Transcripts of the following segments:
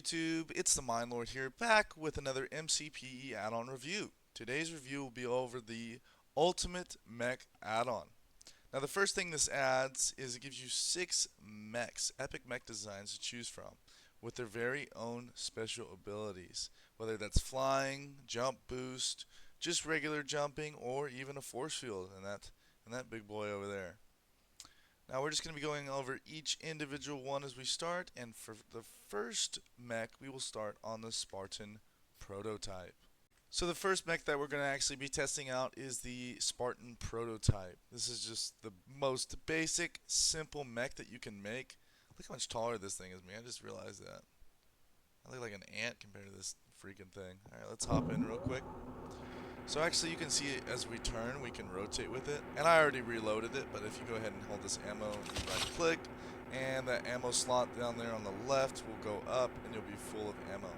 YouTube? It's the Mind Lord here, back with another Mcpe add-on review. Today's review will be over the Ultimate Mech add-on. Now the first thing this adds is it gives you 6 mechs, epic mech designs to choose from, with their very own special abilities, whether that's flying, jump boost, just regular jumping, or even a force field, and that big boy over there. Now we're just going to be going over each individual one as we start, and for the first mech we will start on the Spartan prototype. So the first mech that we're going to actually be testing out is the Spartan prototype. This is just the most basic, simple mech that you can make. Look how much taller this thing is, man. I just realized that. I look like an ant compared to this freaking thing. Alright, let's hop in real quick. So actually you can see it as we turn, we can rotate with it. And I already reloaded it, but if you go ahead and hold this ammo, you right click, and that ammo slot down there on the left will go up and you'll be full of ammo.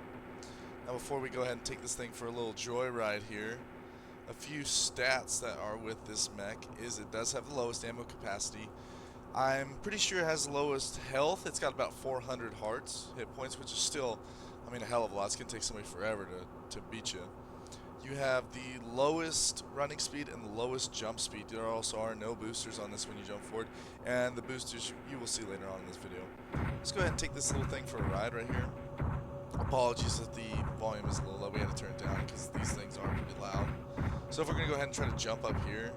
Now before we go ahead and take this thing for a little joyride here, a few stats that are with this mech is it does have the lowest ammo capacity. I'm pretty sure it has the lowest health. It's got about 400 hearts, hit points, which is still, I mean, a hell of a lot. It's going to take somebody forever to beat you. You have the lowest running speed and the lowest jump speed. There also are no boosters on this when you jump forward, and the boosters you will see later on in this video. Let's go ahead and take this little thing for a ride right here. Apologies if the volume is a little low. We had to turn it down because these things are pretty loud. So if we're going to go ahead and try to jump up here,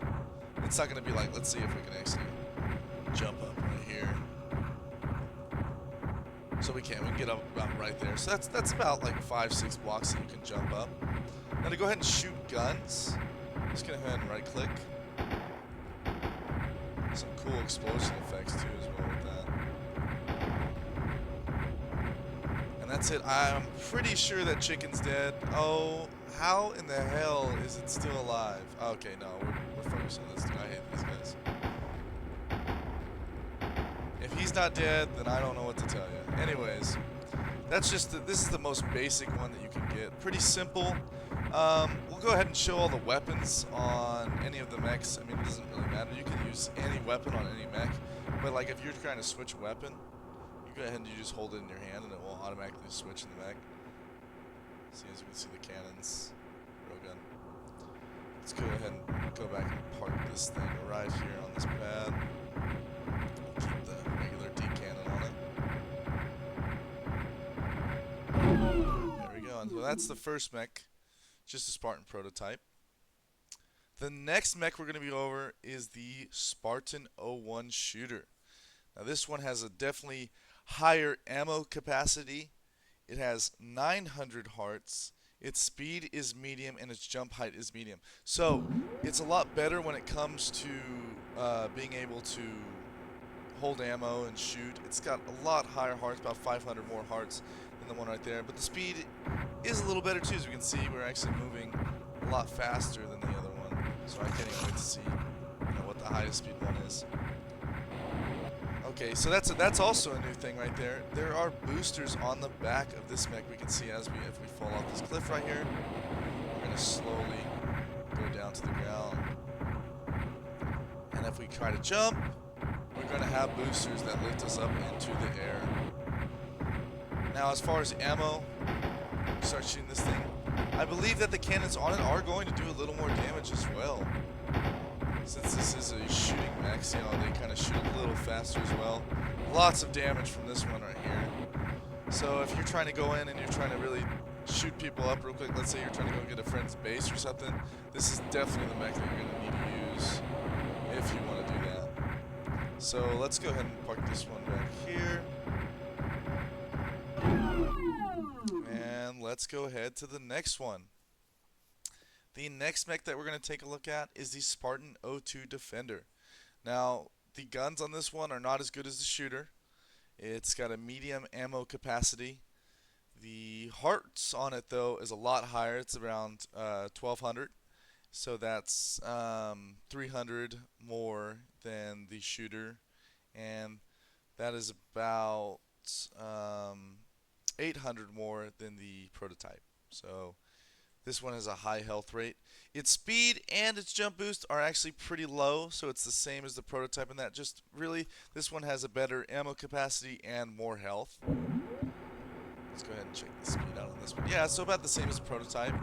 it's not going to be like, let's see if we can actually jump up right here. So we can get up about right there. So that's about like 5-6 blocks that you can jump up. Now to go ahead and shoot guns, just go ahead and right click. Some cool explosion effects too as well with that. And that's it. I'm pretty sure that chicken's dead. Oh, how in the hell is it still alive? Okay, no, we're focused on this dude. I hate these guys. If he's not dead, then I don't know what to tell you. Anyways, that's just this is the most basic one that you can get. Pretty simple. We'll go ahead and show all the weapons on any of the mechs. I mean, it doesn't really matter. You can use any weapon on any mech. But like if you're trying to switch weapon, you go ahead and you just hold it in your hand and it will automatically switch in the mech. See, as you can see the cannons, railgun. Let's go ahead and go back and park this thing right here on this pad. Keep the regular D cannon on it. There we go. And so that's the first mech. Just a Spartan prototype. The next mech we're going to be over is the Spartan 01 shooter. Now this one has a definitely higher ammo capacity. It has 900 hearts. Its speed is medium and its jump height is medium. So it's a lot better when it comes to being able to hold ammo and shoot. It's got a lot higher hearts, about 500 more hearts than the one right there. But the speed is a little better too. As we can see, we're actually moving a lot faster than the other one. So I can't even wait to see what the highest speed one is. Okay, so that's also a new thing right there. There are boosters on the back of this mech. We can see if we fall off this cliff right here, we're gonna slowly go down to the ground. And if we try to jump, we're gonna have boosters that lift us up into the air. Now, as far as ammo, start shooting this thing. I believe that the cannons on it are going to do a little more damage as well. Since this is a shooting mech, you know, they kind of shoot a little faster as well. Lots of damage from this one right here. So if you're trying to go in and you're trying to really shoot people up real quick, let's say you're trying to go get a friend's base or something, this is definitely the mech that you're going to need to use if you want to do that. So let's go ahead and park this one back here. And let's go ahead to the next one. The next mech that we're going to take a look at is the Spartan 02 Defender. Now, the guns on this one are not as good as the shooter. It's got a medium ammo capacity. The hearts on it, though, is a lot higher. It's around 1,200. So that's 300 more than the shooter. And that is about 800 more than the prototype. So this one has a high health rate. Its speed and its jump boost are actually pretty low, so it's the same as the prototype in that. Just really, this one has a better ammo capacity and more health. Let's go ahead and check the speed out on this one. Yeah, it's so about the same as the prototype.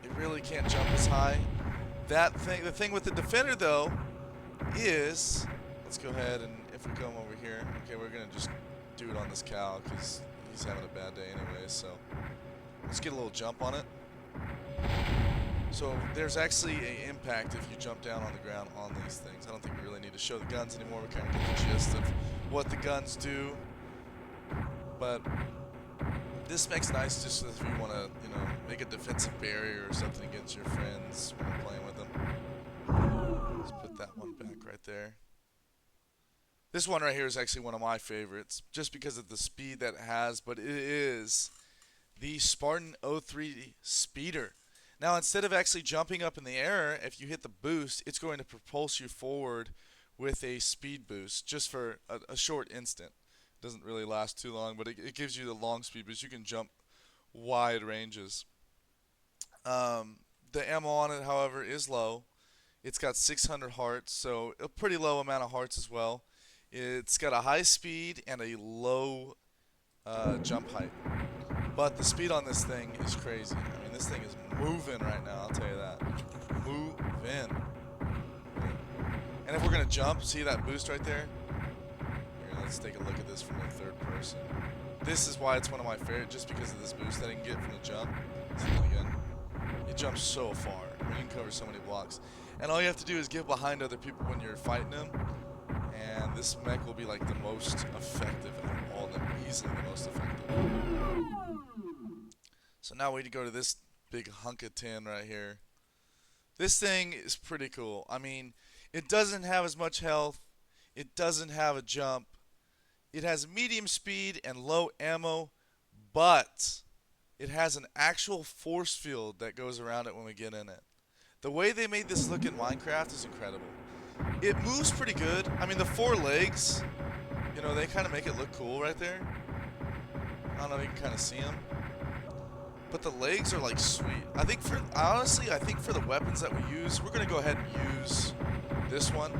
It really can't jump as high. The thing with the Defender though is, let's go ahead and if we come over here, okay, we're gonna just do it on this cow because he's having a bad day anyway. So let's get a little jump on it. So there's actually an impact if you jump down on the ground on these things. I don't think we really need to show the guns anymore. We kind of get the gist of what the guns do. But this mech's nice just if you want to, you know, make a defensive barrier or something against your friends when you're playing with them. Let's put that one back right there. This one right here is actually one of my favorites, just because of the speed that it has, but it is the Spartan 03 Speeder. Now, instead of actually jumping up in the air, if you hit the boost, it's going to propulse you forward with a speed boost, just for a short instant. It doesn't really last too long, but it gives you the long speed boost. You can jump wide ranges. The ammo on it, however, is low. It's got 600 hearts, so a pretty low amount of hearts as well. It's got a high speed and a low jump height. But the speed on this thing is crazy. I mean, this thing is moving right now, I'll tell you that. Moving. And if we're going to jump, see that boost right there? Here, let's take a look at this from the third person. This is why it's one of my favorite, just because of this boost that I can get from the jump. See that again? It jumps so far. I mean, you can cover so many blocks. And all you have to do is get behind other people when you're fighting them. And this mech will be like the most effective out of all of them. Easily the most effective. So now we need to go to this big hunk of tin right here. This thing is pretty cool. I mean, it doesn't have as much health. It doesn't have a jump. It has medium speed and low ammo, but it has an actual force field that goes around it when we get in it. The way they made this look in Minecraft is incredible. It moves pretty good. I mean, the four legs, you know, they kind of make it look cool right there. I don't know if you can kind of see them. But the legs are like sweet. Honestly, I think for the weapons that we use, we're going to go ahead and use this one.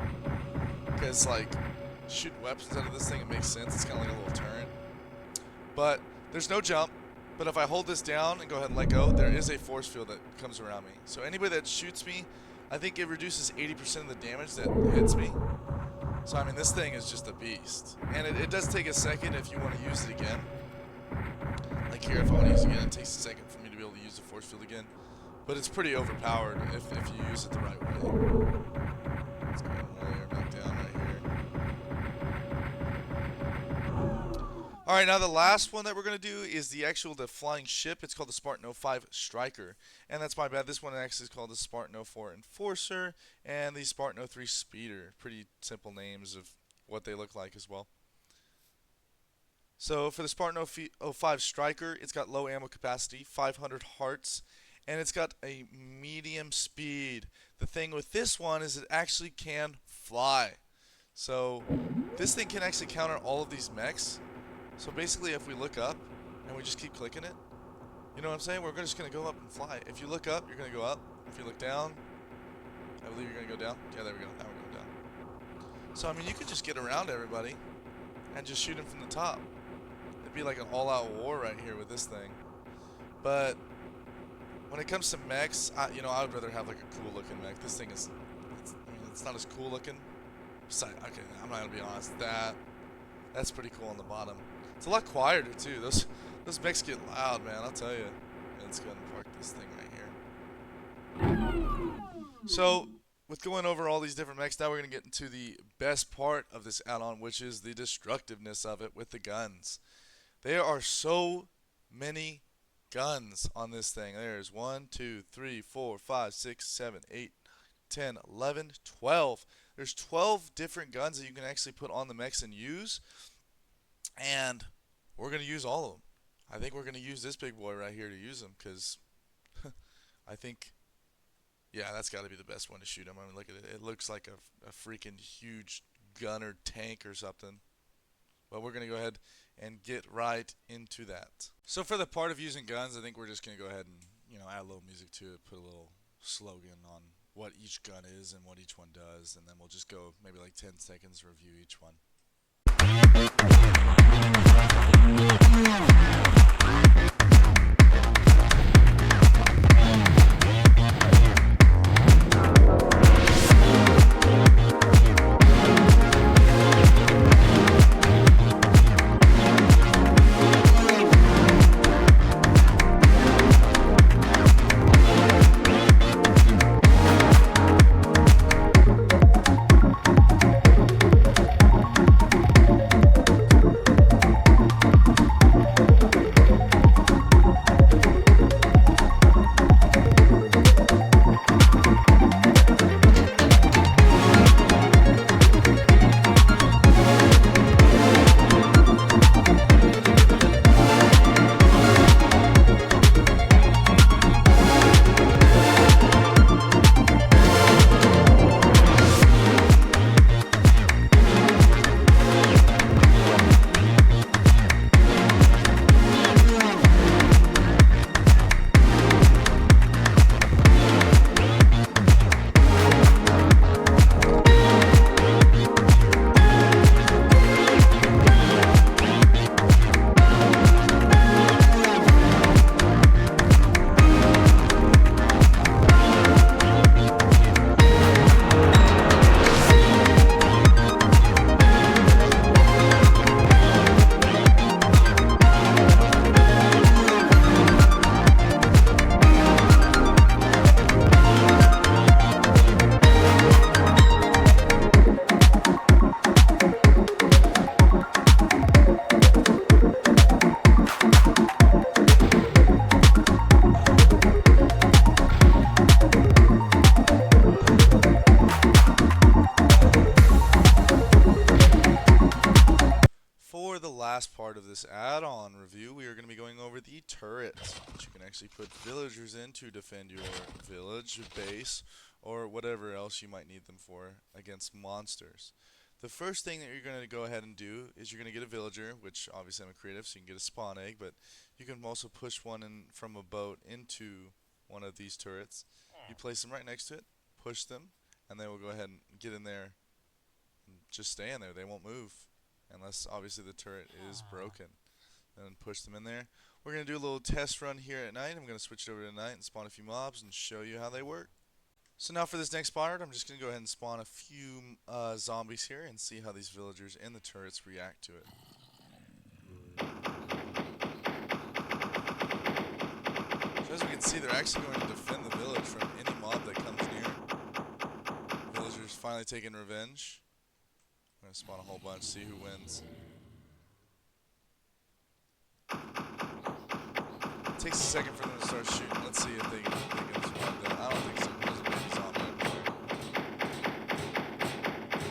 Because, like, shooting weapons out of this thing, it makes sense. It's kind of like a little turret. But there's no jump. But if I hold this down and go ahead and let go, there is a force field that comes around me. So anybody that shoots me, I think it reduces 80% of the damage that hits me. So, I mean, this thing is just a beast. And it does take a second if you want to use it again. Like here, if I want to use it again, it takes a second for me to be able to use the force field again. But it's pretty overpowered if you use it the right way. Let's go ahead and layer back down right here. Alright, now the last one that we're going to do is the flying ship. It's called the Spartan 05 Striker. And that's my bad. This one actually is called the Spartan 04 Enforcer and the Spartan 03 Speeder. Pretty simple names of what they look like as well. So for the Spartan 05 Striker, it's got low ammo capacity, 500 hearts, and it's got a medium speed. The thing with this one is it actually can fly. So this thing can actually counter all of these mechs. So basically if we look up and we just keep clicking it, you know what I'm saying? We're just going to go up and fly. If you look up, you're going to go up. If you look down, I believe you're going to go down. Yeah, there we go. Now we're going down. So I mean, you could just get around everybody and just shoot them from the top. It'd be like an all-out war right here with this thing. But when it comes to mechs, I would rather have like a cool-looking mech. This thing is, it's not as cool-looking. Okay, I'm not gonna be honest. That's pretty cool on the bottom. It's a lot quieter too. Those mechs get loud, man. I'll tell you. Let's go ahead and park this thing right here. So, with going over all these different mechs, now we're gonna get into the best part of this add-on, which is the destructiveness of it with the guns. There are so many guns on this thing. There's 1, 2, 3, 4, 5, 6, 7, 8, 10, 11, 12. There's 12 different guns that you can actually put on the mechs and use. And we're going to use all of them. I think we're going to use this big boy right here to use them because I think, yeah, that's got to be the best one to shoot him. I mean, look at it. It looks like a freaking huge gunner tank or something. But we're going to go ahead and get right into that. So for the part of using guns, I think we're just going to go ahead and, add a little music to it, put a little slogan on what each gun is and what each one does, and then we'll just go maybe like 10 seconds review each one. For the last part of this add-on review, we are going to be going over the turrets, which you can actually put villagers in to defend your village, base, or whatever else you might need them for against monsters. The first thing that you're going to go ahead and do is you're going to get a villager, which obviously I'm a creative, so you can get a spawn egg, but you can also push one in from a boat into one of these turrets. You place them right next to it, push them, and they will go ahead and get in there and just stay in there. They won't move unless obviously the turret is broken. And push them in there. We're going to do a little test run here at night. I'm going to switch it over to night and spawn a few mobs and show you how they work. So now for this next part, I'm just going to go ahead and spawn a few zombies here and see how these villagers and the turrets react to it. So as we can see, they're actually going to defend the village from any mob that comes near. Villagers finally taking revenge. I'm going to spawn a whole bunch, see who wins. It takes a second for them to start shooting. Let's see if they can survive that. I don't think so. There's a baby zombie over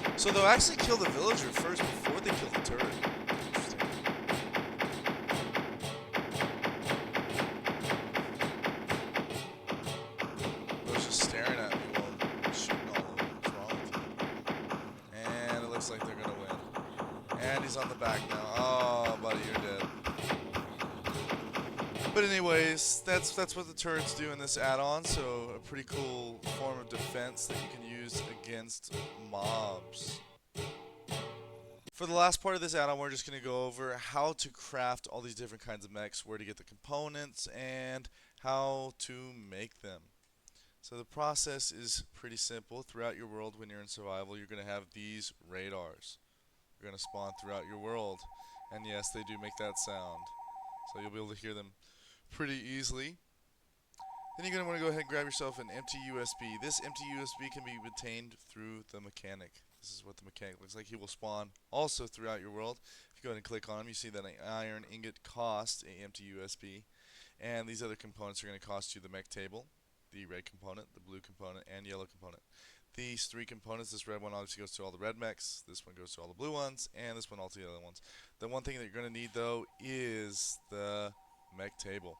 there. So they'll actually kill the villager first before they kill the turret. Interesting. I was just staring at me while shooting all over. What's wrong with you? And it looks like they're going to win. And he's on the back now. Oh, buddy, you're dead. But anyways, that's what the turrets do in this add-on, so a pretty cool form of defense that you can use against mobs. For the last part of this add-on, we're just going to go over how to craft all these different kinds of mechs, where to get the components, and how to make them. So the process is pretty simple. Throughout your world, when you're in survival, you're going to have these radars. They're going to spawn throughout your world, and yes, they do make that sound. So you'll be able to hear them pretty easily. Then you're going to want to go ahead and grab yourself an empty USB. This empty USB can be obtained through the mechanic. This is what the mechanic looks like. He will spawn also throughout your world. If you go ahead and click on him, you see that an iron ingot costs an empty USB. And these other components are going to cost you the mech table, the red component, the blue component, and yellow component. These three components, this red one obviously goes to all the red mechs, this one goes to all the blue ones, and this one all to the other ones. The one thing that you're going to need though is the mech table.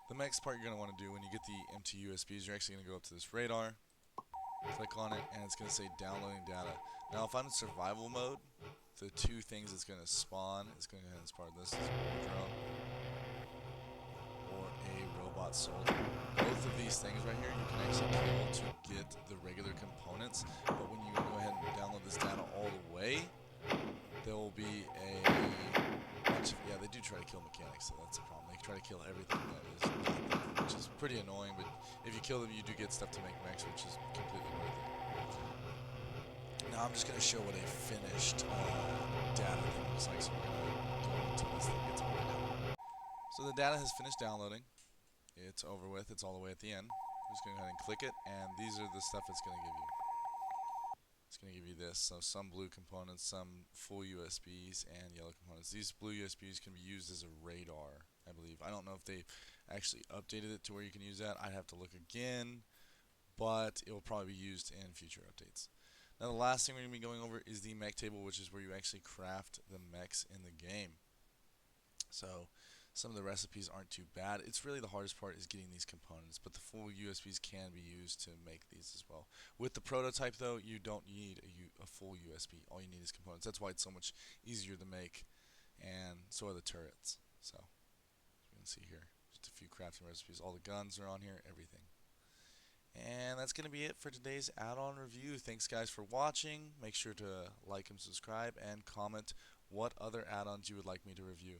The next part you're going to want to do when you get the empty USBs, you're actually going to go up to this radar, click on it, and it's going to say downloading data. Now if I'm in survival mode, the two things it's going to spawn is going to go ahead and spawn this is a drone or a robot soldier. Both of these things right here you can actually kill to get the regular components, but when you go ahead and download this data all the way, there will be a bunch of, yeah, they do try to kill mechanics, so that's the problem. They try to kill everything that is not there, which is pretty annoying, but if you kill them, you do get stuff to make mechs, which is completely worth it. Now I'm just going to show what a finished data thing looks like, so we're going to go until this thing gets all the way down. So the data has finished downloading. It's over with. It's all the way at the end. I'm just going to go ahead and click it, and these are the stuff it's going to give you. It's going to give you this. So some blue components, some full USBs, and yellow components. These blue USBs can be used as a radar, I believe. I don't know if they actually updated it to where you can use that. I'd have to look again, but it will probably be used in future updates. Now the last thing we're going to be going over is the mech table, which is where you actually craft the mechs in the game. So some of the recipes aren't too bad. It's really the hardest part is getting these components, but the full USBs can be used to make these as well. With the prototype though, you don't need a full USB. All you need is components. That's why it's so much easier to make, and so are the turrets. So as you can see here, just a few crafting recipes. All the guns are on here, everything. And that's going to be it for today's add-on review. Thanks guys for watching. Make sure to like and subscribe and comment what other add-ons you would like me to review.